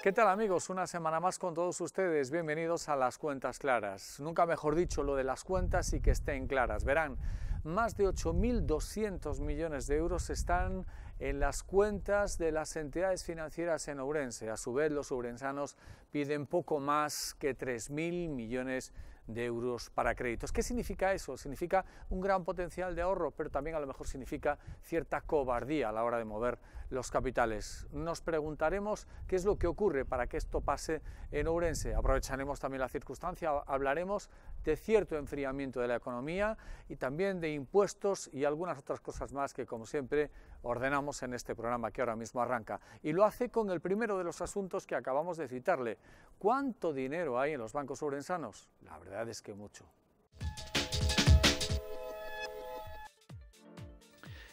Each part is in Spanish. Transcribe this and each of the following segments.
¿Qué tal amigos? Una semana más con todos ustedes. Bienvenidos a Las Cuentas Claras. Nunca mejor dicho lo de las cuentas y que estén claras. Verán, más de 8.200 millones de euros están en las cuentas de las entidades financieras en Ourense. A su vez, los ourensanos piden poco más que 3.000 millones de euros para créditos. ¿Qué significa eso? Significa un gran potencial de ahorro, pero también a lo mejor significa cierta cobardía a la hora de mover los capitales. Nos preguntaremos qué es lo que ocurre para que esto pase en Ourense. Aprovecharemos también la circunstancia, hablaremos de cierto enfriamiento de la economía y también de impuestos y algunas otras cosas más que, como siempre, ordenamos en este programa que ahora mismo arranca. Y lo hace con el primero de los asuntos que acabamos de citarle. ¿Cuánto dinero hay en los bancos ourensanos? La verdad es que mucho.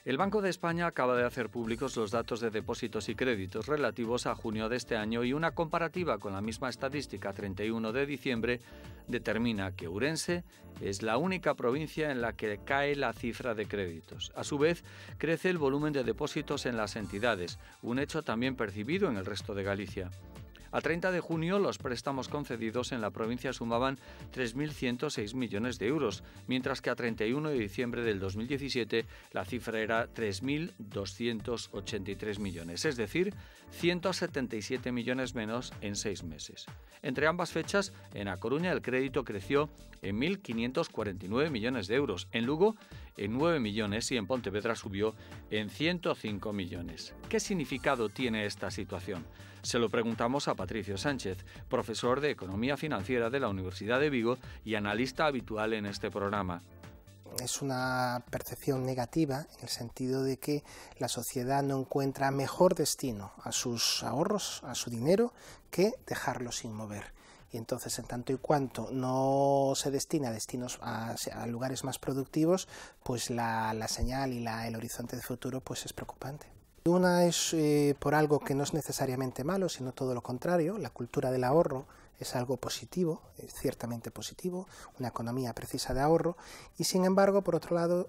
El Banco de España acaba de hacer públicos los datos de depósitos y créditos relativos a junio de este año y una comparativa con la misma estadística 31 de diciembre determina que Ourense es la única provincia en la que cae la cifra de créditos. A su vez, crece el volumen de depósitos en las entidades, un hecho también percibido en el resto de Galicia. A 30 de junio, los préstamos concedidos en la provincia sumaban 3.106 millones de euros, mientras que a 31 de diciembre del 2017 la cifra era 3.283 millones, es decir, 177 millones menos en 6 meses. Entre ambas fechas, en A Coruña el crédito creció en 1.549 millones de euros, en Lugo en 9 millones y en Pontevedra subió en 105 millones. ¿Qué significado tiene esta situación? Se lo preguntamos a Patricio Sánchez, profesor de Economía Financiera de la Universidad de Vigo y analista habitual en este programa. Es una percepción negativa en el sentido de que la sociedad no encuentra mejor destino a sus ahorros, a su dinero, que dejarlo sin mover. Y entonces, en tanto y cuanto no se destina a destinos a lugares más productivos, pues la señal y el horizonte de futuro pues es preocupante. Una es por algo que no es necesariamente malo, sino todo lo contrario. La cultura del ahorro es algo positivo, ciertamente positivo, una economía precisa de ahorro, y sin embargo, por otro lado,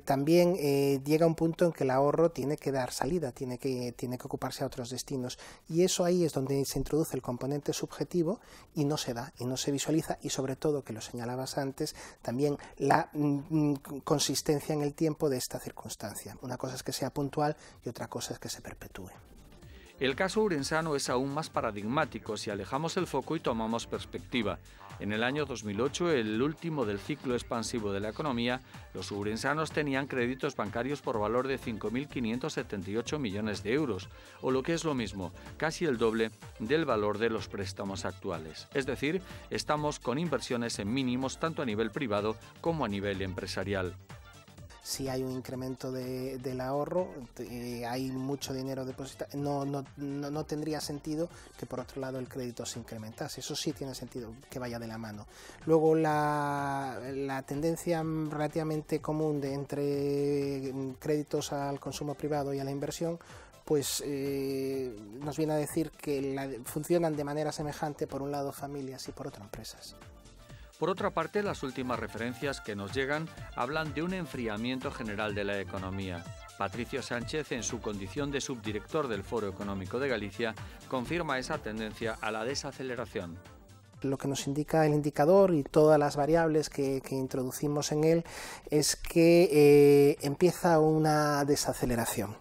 también llega un punto en que el ahorro tiene que dar salida, tiene que ocuparse a otros destinos, y eso ahí es donde se introduce el componente subjetivo y no se da, y no se visualiza, y sobre todo, que lo señalabas antes, también la consistencia en el tiempo de esta circunstancia. Una cosa es que sea puntual y otra cosa es que se perpetúe. El caso ourensano es aún más paradigmático si alejamos el foco y tomamos perspectiva. En el año 2008, el último del ciclo expansivo de la economía, los ourensanos tenían créditos bancarios por valor de 5.578 millones de euros, o lo que es lo mismo, casi el doble del valor de los préstamos actuales. Es decir, estamos con inversiones en mínimos tanto a nivel privado como a nivel empresarial. Si hay un incremento del ahorro, hay mucho dinero depositado, no tendría sentido que por otro lado el crédito se incrementase. Eso sí tiene sentido que vaya de la mano. Luego la tendencia relativamente común entre créditos al consumo privado y a la inversión, pues nos viene a decir que funcionan de manera semejante, por un lado familias y por otro empresas. Por otra parte, las últimas referencias que nos llegan hablan de un enfriamiento general de la economía. Patricio Sánchez, en su condición de subdirector del Foro Económico de Galicia, confirma esa tendencia a la desaceleración. Lo que nos indica el indicador y todas las variables que introducimos en él es que empieza una desaceleración.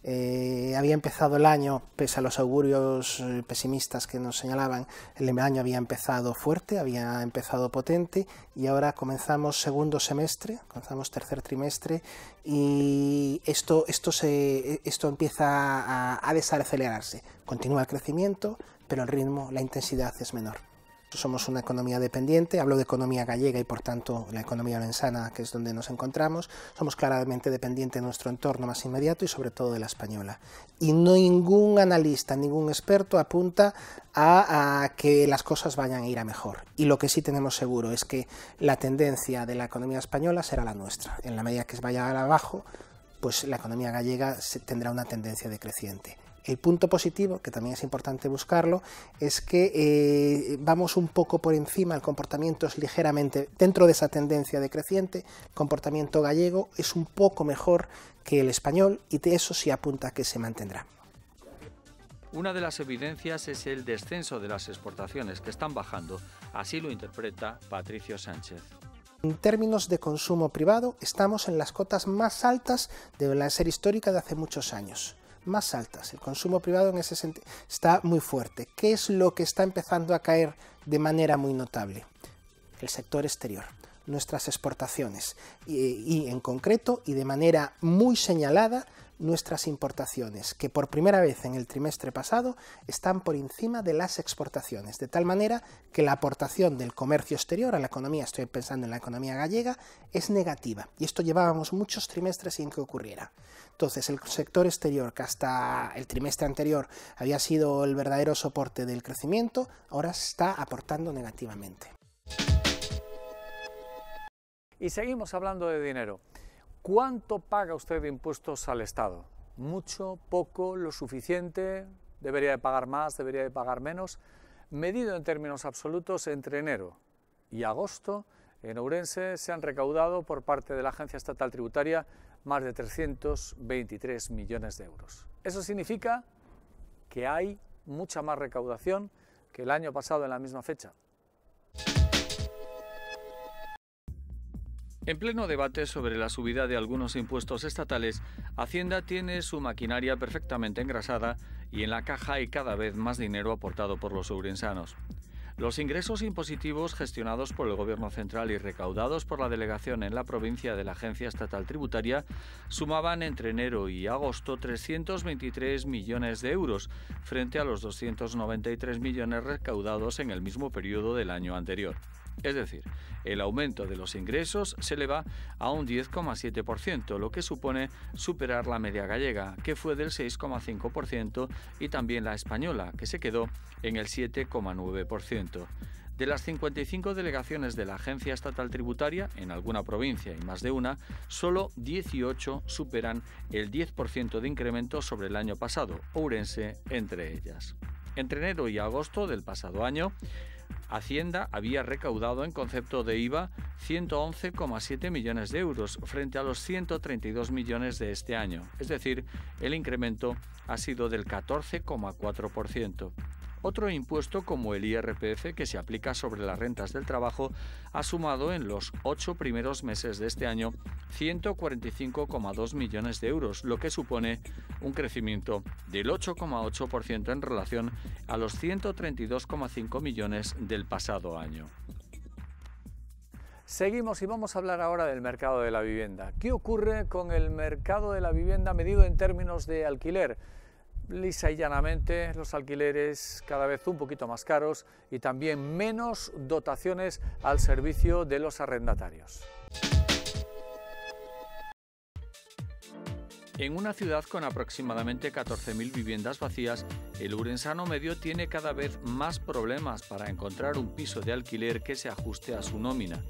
Había empezado el año, pese a los augurios pesimistas que nos señalaban, el año había empezado fuerte, había empezado potente, y ahora comenzamos segundo semestre, comenzamos tercer trimestre, y esto empieza a desacelerarse. Continúa el crecimiento, pero el ritmo, la intensidad es menor. Somos una economía dependiente, hablo de economía gallega y por tanto la economía ourensana, que es donde nos encontramos. Somos claramente dependientes de nuestro entorno más inmediato y sobre todo de la española. Y ningún analista, ningún experto apunta a que las cosas vayan a ir a mejor. Y lo que sí tenemos seguro es que la tendencia de la economía española será la nuestra. En la medida que vaya abajo, pues la economía gallega tendrá una tendencia decreciente. El punto positivo, que también es importante buscarlo, es que vamos un poco por encima, el comportamiento es ligeramente, dentro de esa tendencia decreciente, el comportamiento gallego es un poco mejor que el español y de eso sí apunta a que se mantendrá. Una de las evidencias es el descenso de las exportaciones, que están bajando. Así lo interpreta Patricio Sánchez. En términos de consumo privado, estamos en las cotas más altas de la serie histórica de hace muchos años. Más altas. El consumo privado en ese sentido está muy fuerte. ¿Qué es lo que está empezando a caer de manera muy notable? El sector exterior, nuestras exportaciones y en concreto y de manera muy señalada nuestras importaciones, que por primera vez en el trimestre pasado están por encima de las exportaciones, de tal manera que la aportación del comercio exterior a la economía, estoy pensando en la economía gallega, es negativa, y esto llevábamos muchos trimestres sin que ocurriera. Entonces el sector exterior, que hasta el trimestre anterior había sido el verdadero soporte del crecimiento, ahora está aportando negativamente. Y seguimos hablando de dinero. ¿Cuánto paga usted de impuestos al Estado? ¿Mucho? ¿Poco? ¿Lo suficiente? ¿Debería de pagar más? ¿Debería de pagar menos? Medido en términos absolutos, entre enero y agosto, en Ourense se han recaudado por parte de la Agencia Estatal Tributaria más de 323 millones de euros. Eso significa que hay mucha más recaudación que el año pasado en la misma fecha. En pleno debate sobre la subida de algunos impuestos estatales, Hacienda tiene su maquinaria perfectamente engrasada y en la caja hay cada vez más dinero aportado por los ourensanos. Los ingresos impositivos gestionados por el Gobierno central y recaudados por la delegación en la provincia de la Agencia Estatal Tributaria sumaban entre enero y agosto 323 millones de euros, frente a los 293 millones recaudados en el mismo periodo del año anterior. Es decir, el aumento de los ingresos se eleva a un 10,7%, lo que supone superar la media gallega, que fue del 6,5%, y también la española, que se quedó en el 7,9%. De las 55 delegaciones de la Agencia Estatal Tributaria, en alguna provincia y más de una, solo 18 superan el 10% de incremento sobre el año pasado, Ourense entre ellas. Entre enero y agosto del pasado año, Hacienda había recaudado en concepto de IVA 111,7 millones de euros frente a los 132 millones de este año, es decir, el incremento ha sido del 14,4%. Otro impuesto como el IRPF, que se aplica sobre las rentas del trabajo, ha sumado en los 8 primeros meses de este año 145,2 millones de euros, lo que supone un crecimiento del 8,8% en relación a los 132,5 millones del pasado año. Seguimos y vamos a hablar ahora del mercado de la vivienda. ¿Qué ocurre con el mercado de la vivienda medido en términos de alquiler? Lisa y llanamente, los alquileres cada vez un poquito más caros y también menos dotaciones al servicio de los arrendatarios. En una ciudad con aproximadamente 14.000 viviendas vacías, el ourensano medio tiene cada vez más problemas para encontrar un piso de alquiler que se ajuste a su nómina.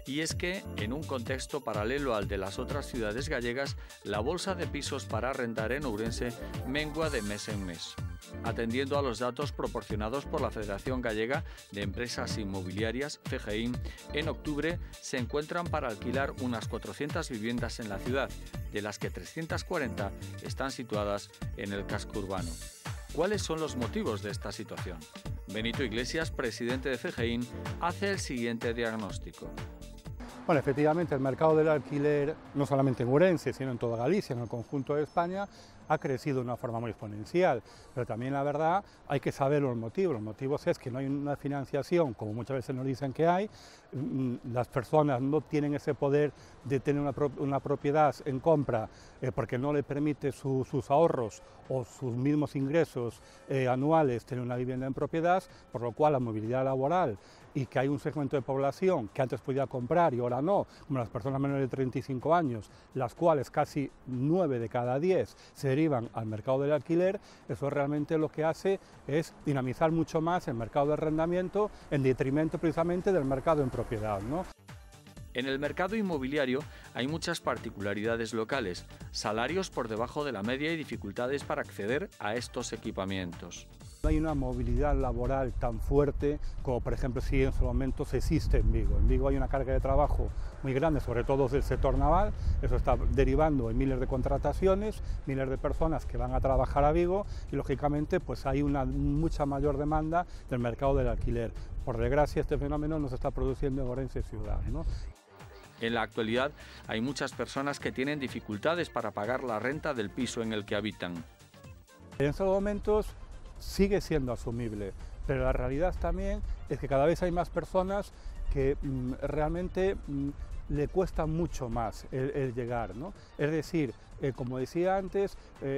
Y es que, en un contexto paralelo al de las otras ciudades gallegas, la bolsa de pisos para arrendar en Ourense mengua de mes en mes. Atendiendo a los datos proporcionados por la Federación Gallega de Empresas Inmobiliarias, FEGEIN, en octubre se encuentran para alquilar unas 400 viviendas en la ciudad, de las que 340 están situadas en el casco urbano. ¿Cuáles son los motivos de esta situación? Benito Iglesias, presidente de FEGEIN, hace el siguiente diagnóstico. Bueno, efectivamente el mercado del alquiler, no solamente en Ourense, sino en toda Galicia, en el conjunto de España, ha crecido de una forma muy exponencial, pero también la verdad hay que saber los motivos. Los motivos es que no hay una financiación, como muchas veces nos dicen que hay, las personas no tienen ese poder de tener una propiedad en compra porque no le permite sus ahorros o sus mismos ingresos anuales tener una vivienda en propiedad, por lo cual la movilidad laboral y que hay un segmento de población que antes podía comprar y ahora no, como las personas menores de 35 años, las cuales casi 9 de cada 10 se derivan al mercado del alquiler, eso realmente lo que hace es dinamizar mucho más el mercado de arrendamiento en detrimento precisamente del mercado en propiedad, ¿no? En el mercado inmobiliario hay muchas particularidades locales, salarios por debajo de la media y dificultades para acceder a estos equipamientos. No hay una movilidad laboral tan fuerte como, por ejemplo, si en estos momentos existe en Vigo. En Vigo hay una carga de trabajo muy grande, sobre todo del sector naval. Eso está derivando en miles de contrataciones, miles de personas que van a trabajar a Vigo y, lógicamente, pues hay una mucha mayor demanda del mercado del alquiler. Por desgracia, este fenómeno no se está produciendo en Orense ciudad, ¿no? En la actualidad hay muchas personas que tienen dificultades para pagar la renta del piso en el que habitan. En estos momentos sigue siendo asumible, pero la realidad también es que cada vez hay más personas que realmente le cuesta mucho más el llegar, ¿no? Es decir, como decía antes,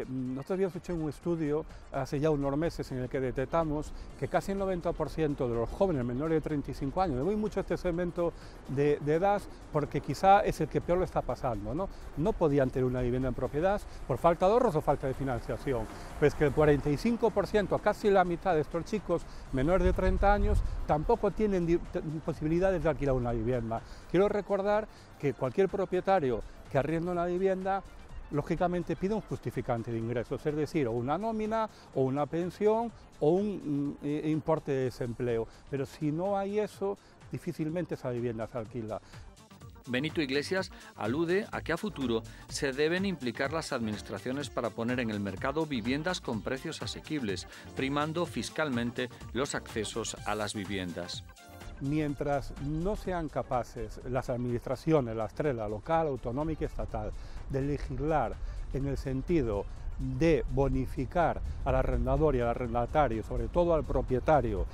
nosotros habíamos hecho un estudio hace ya unos meses en el que detectamos que casi el 90% de los jóvenes menores de 35 años, me voy mucho a este segmento de edad porque quizá es el que peor lo está pasando, ¿no? No podían tener una vivienda en propiedad por falta de ahorros o falta de financiación. Pues que el 45%, casi la mitad de estos chicos menores de 30 años, tampoco tienen posibilidades de alquilar una vivienda. Quiero recordar que cualquier propietario que arrienda una vivienda lógicamente pide un justificante de ingresos, es decir, o una nómina, o una pensión, o un importe de desempleo. Pero si no hay eso, difícilmente esa vivienda se alquila. Benito Iglesias alude a que a futuro se deben implicar las administraciones para poner en el mercado viviendas con precios asequibles, primando fiscalmente los accesos a las viviendas. Mientras no sean capaces las administraciones, las tres, la local, autonómica y estatal, de legislar en el sentido de bonificar al arrendador y al arrendatario, sobre todo al propietario,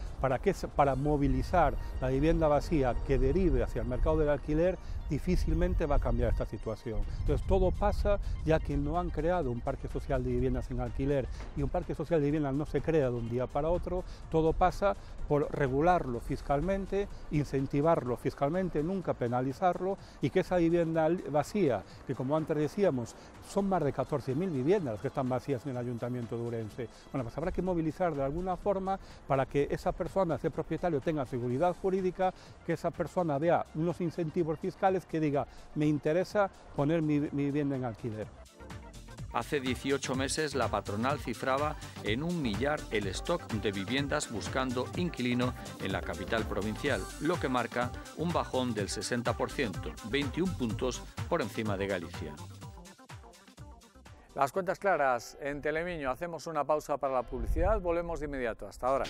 para movilizar la vivienda vacía que derive hacia el mercado del alquiler, difícilmente va a cambiar esta situación. Entonces todo pasa, ya que no han creado un parque social de viviendas en alquiler, y un parque social de viviendas no se crea de un día para otro, todo pasa por regularlo fiscalmente, incentivarlo fiscalmente, nunca penalizarlo, y que esa vivienda vacía, que como antes decíamos, son más de 14.000 viviendas que están vacías en el Ayuntamiento de Ourense. Bueno, pues habrá que movilizar de alguna forma para que esa persona, ese propietario, tenga seguridad jurídica, que esa persona vea unos incentivos fiscales que diga, me interesa poner mi vivienda en alquiler. Hace 18 meses la patronal cifraba en 1 millar el stock de viviendas buscando inquilino en la capital provincial, lo que marca un bajón del 60%, 21 puntos por encima de Galicia. Las cuentas claras en Telemiño. Hacemos una pausa para la publicidad, volvemos de inmediato. Hasta ahora.